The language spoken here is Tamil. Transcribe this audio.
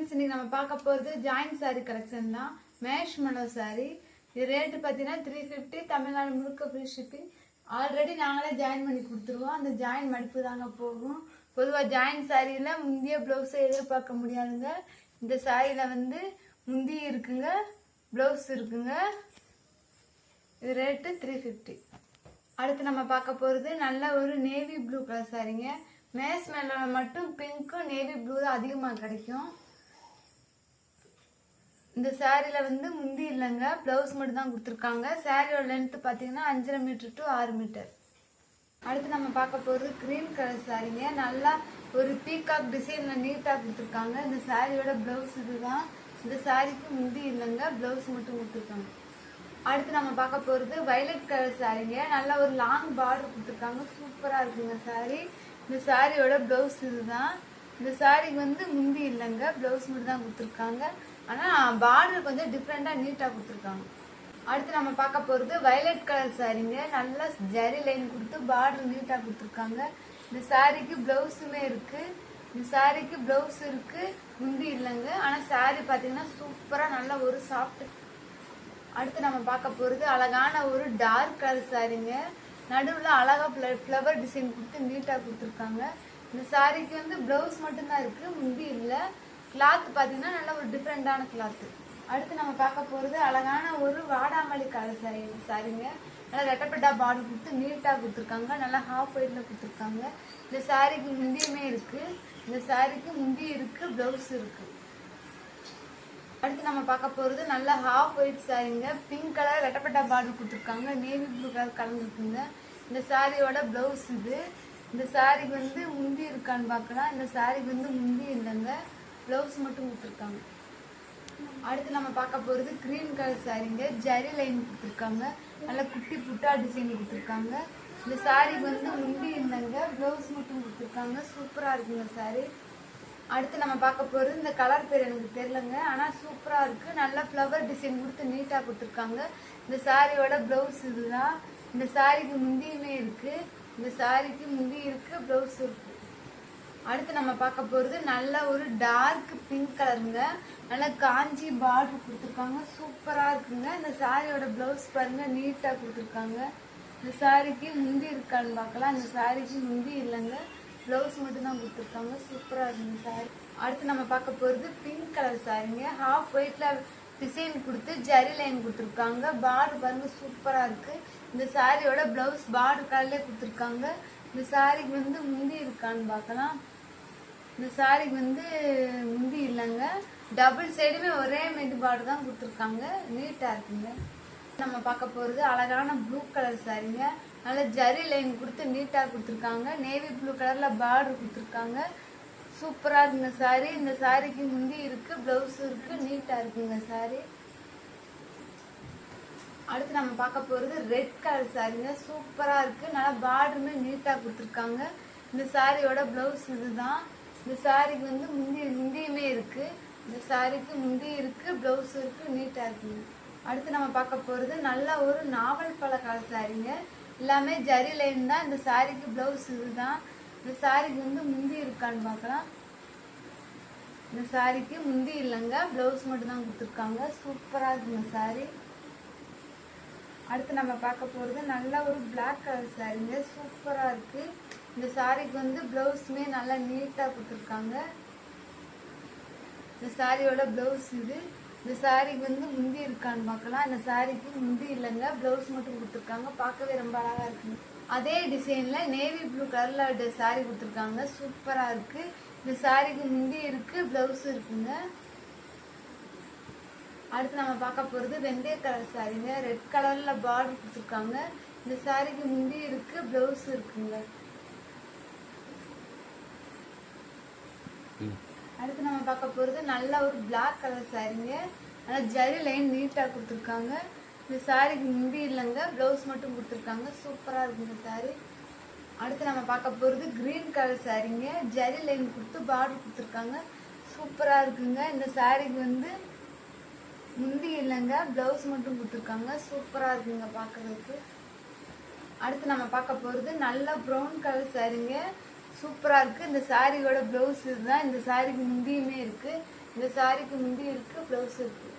ஃப்ரெண்ட்ஸ், இன்னைக்கு நம்ம பார்க்க போகிறது ஜாயின் சாரீ கலெக்ஷன் தான். மேஷ் மனோ சாரீ. இது ரேட்டு பார்த்தீங்கன்னா 350. தமிழ்நாடு முழுக்க ஃப்ரீ ஷிப்பிங். ஆல்ரெடி நாங்களே ஜாயின் பண்ணி கொடுத்துருவோம். அந்த ஜாயின் மடிப்பு தாங்க போகும். பொதுவாக ஜாயின் சாரியில் முந்திய ப்ளவுஸை எதிர்பார்க்க முடியாதுங்க. இந்த சாரியில் வந்து முந்தி இருக்குங்க, ப்ளவுஸ் இருக்குங்க. இது ரேட்டு 350. அடுத்து நம்ம பார்க்க போகிறது நல்ல ஒரு நேவி ப்ளூ கலர் சாரீங்க. மேஸ் மேலே மட்டும் பிங்க்கும் நேவி ப்ளூ தான் அதிகமாக கிடைக்கும். இந்த சாரியில் வந்து முந்தி இல்லைங்க, ப்ளவுஸ் மட்டும் தான் கொடுத்துருக்காங்க. சாரியோட லென்த்து பார்த்தீங்கன்னா 5.5 மீட்டர் to 6 மீட்டர். அடுத்து நம்ம பார்க்க போகிறது க்ரீன் கலர் சாரீங்க. நல்லா ஒரு பீகாக் டிசைனில் நீட்டாக கொடுத்துருக்காங்க. இந்த சாரியோட ப்ளவுஸ் இதுதான். இந்த சாரிக்கு முந்தி இல்லைங்க, ப்ளவுஸ் மட்டும் கொடுத்துருக்காங்க. அடுத்து நம்ம பார்க்க போகிறது வயலட் கலர் சாரீங்க. நல்லா ஒரு லாங் பார்டர் கொடுத்துருக்காங்க. சூப்பராக இருக்குங்க சாரீ. இந்த சாரியோட ப்ளவுஸ் இதுதான். இந்த சாரிக்கு வந்து முந்தி இல்லைங்க, ப்ளவுஸ் மட்டும் தான் கொடுத்துருக்காங்க. ஆனால் பார்டர் கொஞ்சம் டிஃப்ரெண்ட்டாக நீட்டாக கொடுத்துருக்காங்க. அடுத்து நம்ம பார்க்க போகிறது வயலட் கலர் சாரீங்க. நல்லா ஜரி லைன் கொடுத்து பார்டர் நீட்டாக கொடுத்துருக்காங்க. இந்த சாரிக்கு ப்ளவுஸுமே இருக்குது. இந்த சாரிக்கு ப்ளவுஸ் இருக்குது, முந்தி இல்லைங்க. ஆனால் சாரீ பார்த்தீங்கன்னா சூப்பராக நல்ல ஒரு சாஃப்ட். அடுத்து நம்ம பார்க்க போகிறது அழகான ஒரு டார்க் கலர் சாரீங்க. நடுவில் அழகாக ஃப்ளவர் டிசைன் கொடுத்து நீட்டாக கொடுத்துருக்காங்க. இந்த சாரீக்கு வந்து ப்ளவுஸ் மட்டும்தான் இருக்குது, முந்தி இல்லை. கிளாத் பார்த்தீங்கன்னா நல்ல ஒரு டிஃப்ரெண்ட்டான கிளாத்து. அடுத்து நம்ம பார்க்க போகிறது அழகான ஒரு வாடாமல்லி கலர் சாரீங்க. நல்லா ரெட்டப்பட்டா பார்டர் கொடுத்து நீட்டாக கொடுத்துருக்காங்க. நல்லா ஹாஃப் ஒயிட்டில் கொடுத்துருக்காங்க. இந்த சாரீக்கு முந்தியுமே இருக்குது. இந்த சாரீக்கு முந்தி இருக்குது, ப்ளவுஸ் இருக்குது. அடுத்து நம்ம பார்க்க போகிறது நல்லா ஹாஃப் ஒயிட் சாரீங்க. பிங்க் கலர் ரெட்டப்பட்டா பார்டர் கொடுத்துருக்காங்க. நேவி ப்ளூ கலர் கலந்துருக்குங்க. இந்த சாரியோட ப்ளவுஸ் இது. இந்த சாரிக்கு வந்து முந்தி இருக்கான்னு பார்க்கலாம். இந்த சாரிக்கு வந்து முந்தி இல்லைங்க, ப்ளவுஸ் மட்டும் கொடுத்துருக்காங்க. அடுத்து நம்ம பார்க்க போகிறது க்ரீன் கலர் சாரீங்க. ஜரி லைன் கொடுத்துருக்காங்க. நல்லா குட்டி புட்டா டிசைன் கொடுத்துருக்காங்க. இந்த சாரிக்கு வந்து முந்தி இல்லைங்க, ப்ளவுஸ் மட்டும் கொடுத்துருக்காங்க. சூப்பராக இருக்குங்க சாரீ. அடுத்து நம்ம பார்க்க போகிறது இந்த கலர் பேர் எனக்கு தெரியலங்க, ஆனால் சூப்பராக இருக்குது. நல்லா ஃப்ளவர் டிசைன் கொடுத்து நீட்டாக கொடுத்துருக்காங்க. இந்த சாரியோட ப்ளவுஸ் இதுதான். இந்த சாரிக்கு முந்தியுமே இருக்குது. இந்த சாரிக்கு முந்தி இருக்குது, ப்ளவுஸ் இருக்குது. அடுத்து நம்ம பார்க்க போகிறது நல்ல ஒரு டார்க் பிங்க் கலருங்க. நல்லா காஞ்சி பார்டர் கொடுத்துருக்காங்க. சூப்பராக இருக்குங்க. இந்த சாரியோட ப்ளவுஸ் பாருங்கள், நீட்டாக கொடுத்துருக்காங்க. இந்த சாரிக்கு முந்தி இருக்கான்னு பார்க்கலாம். இந்த சாரிக்கு முந்தி இல்லைங்க, ப்ளவுஸ் மட்டும் தான் கொடுத்துருக்காங்க. சூப்பராக இருக்குங்க சாரி. அடுத்து நம்ம பார்க்க போகிறது பிங்க் கலர் சாரிங்க. ஹாஃப் ஒயிட்டில் டிசைன் கொடுத்து ஜரி லைன் கொடுத்துருக்காங்க. பார்டர் பாருங்கள், சூப்பராக இருக்குது. இந்த சாரியோட ப்ளவுஸ் பார்டர் கலர்லேயே கொடுத்துருக்காங்க. இந்த சாரிக்கு வந்து முந்தி இருக்கான்னு பார்க்கலாம். இந்த சாரிக்கு வந்து முந்தி இல்லைங்க, டபுள் சைடுமே ஒரே மெது பார்டர் தான் கொடுத்துருக்காங்க. நீட்டாக இருக்குங்க. நம்ம பார்க்க போகிறது அழகான ப்ளூ கலர் சாரீங்க. நல்ல ஜரி லைன் கொடுத்து நீட்டாக கொடுத்துருக்காங்க. நேவி ப்ளூ கலரில் பார்டர் கொடுத்துருக்காங்க. சூப்பராக இருக்குங்க சாரீ. இந்த சாரிக்கு முந்தி இருக்குது, ப்ளவுஸ் இருக்குது, நீட்டாக இருக்குங்க சாரீ. அடுத்து நம்ம பார்க்க போகிறது ரெட் கலர் சாரீங்க. சூப்பராக இருக்குது. நல்லா பார்டருமே நீட்டாக கொடுத்துருக்காங்க. இந்த சாரியோட ப்ளவுஸ் இதுதான். இந்த சாரிக்கு வந்து முந்தியுமே இருக்குது. இந்த சாரிக்கு முந்தி இருக்குது, ப்ளவுஸ் இருக்குது, நீட்டாக இருக்குங்க. அடுத்து நம்ம பார்க்க போகிறது நல்ல ஒரு நாவல் பழ கலர் சாரீங்க. எல்லாமே ஜரி லைன் தான். இந்த சாரிக்கு ப்ளவுஸ் இதுதான். இந்த சாரிக்கு வந்து முந்தி இருக்கான்னு பார்க்கலாம். இந்த சாரிக்கு முந்தி இல்லைங்க, ப்ளவுஸ் மட்டும் தான் கொடுத்துருக்காங்க. சூப்பராக இருக்குங்க சாரீ. அடுத்து நம்ம பார்க்க போகிறது நல்ல ஒரு பிளாக் கலர் சாரீங்க. சூப்பராக இருக்குது. இந்த சாரிக்கு வந்து ப்ளவுஸுமே நல்லா நீட்டாக கொடுத்துருக்காங்க. இந்த சாரியோட ப்ளவுஸ் இது. இந்த சாரிக்கு வந்து முந்தி இருக்கான்னு பார்க்கலாம். இந்த சாரிக்கு முந்தி இல்லைங்க, ப்ளவுஸ் மட்டும் கொடுத்துருக்காங்க. பார்க்கவே ரொம்ப அழகாக இருக்குங்க. அதே டிசைனில் நேவி ப்ளூ கலரில் சாரி கொடுத்துருக்காங்க. சூப்பராக இருக்குது. இந்த சாரிக்கு முந்தி இருக்குது, ப்ளவுஸ் இருக்குங்க. அடுத்து நம்ம பார்க்க போகிறது வெந்தய கலர் சாரீங்க. ரெட் கலரில் பார்டர் கொடுத்துருக்காங்க. இந்த சாரிக்கு முந்தி இருக்குது, ப்ளவுஸ் இருக்குங்க. அடுத்து நம்ம பார்க்க போகிறது நல்ல ஒரு பிளாக் கலர் சாரீங்க. நல்லா ஜரி லைன் நீட்டாக கொடுத்துருக்காங்க. இந்த சாரிக்கு முந்தி இல்லைங்க, ப்ளவுஸ் மட்டும் கொடுத்துருக்காங்க. சூப்பராக இருக்குங்க சாரீ. அடுத்து நம்ம பார்க்க போகிறது க்ரீன் கலர் சாரீங்க. ஜரி லைன் கொடுத்து பார்டர் கொடுத்துருக்காங்க. சூப்பராக இருக்குங்க. இந்த சாரிக்கு வந்து முந்தி இல்லைங்க, ப்ளவுஸ் மட்டும் கொடுத்துருக்காங்க. சூப்பராக இருக்குங்க பார்க்குறதுக்கு. அடுத்து நம்ம பார்க்க போகிறது நல்ல ப்ரௌன் கலர் சாரீங்க. சூப்பராக இருக்குது. இந்த சாரியோட ப்ளவுஸ் இதுதான். இந்த சாரிக்கு முந்தியுமே இருக்குது. இந்த சாரிக்கு முந்தி இருக்குது, ப்ளவுஸ் இருக்குது.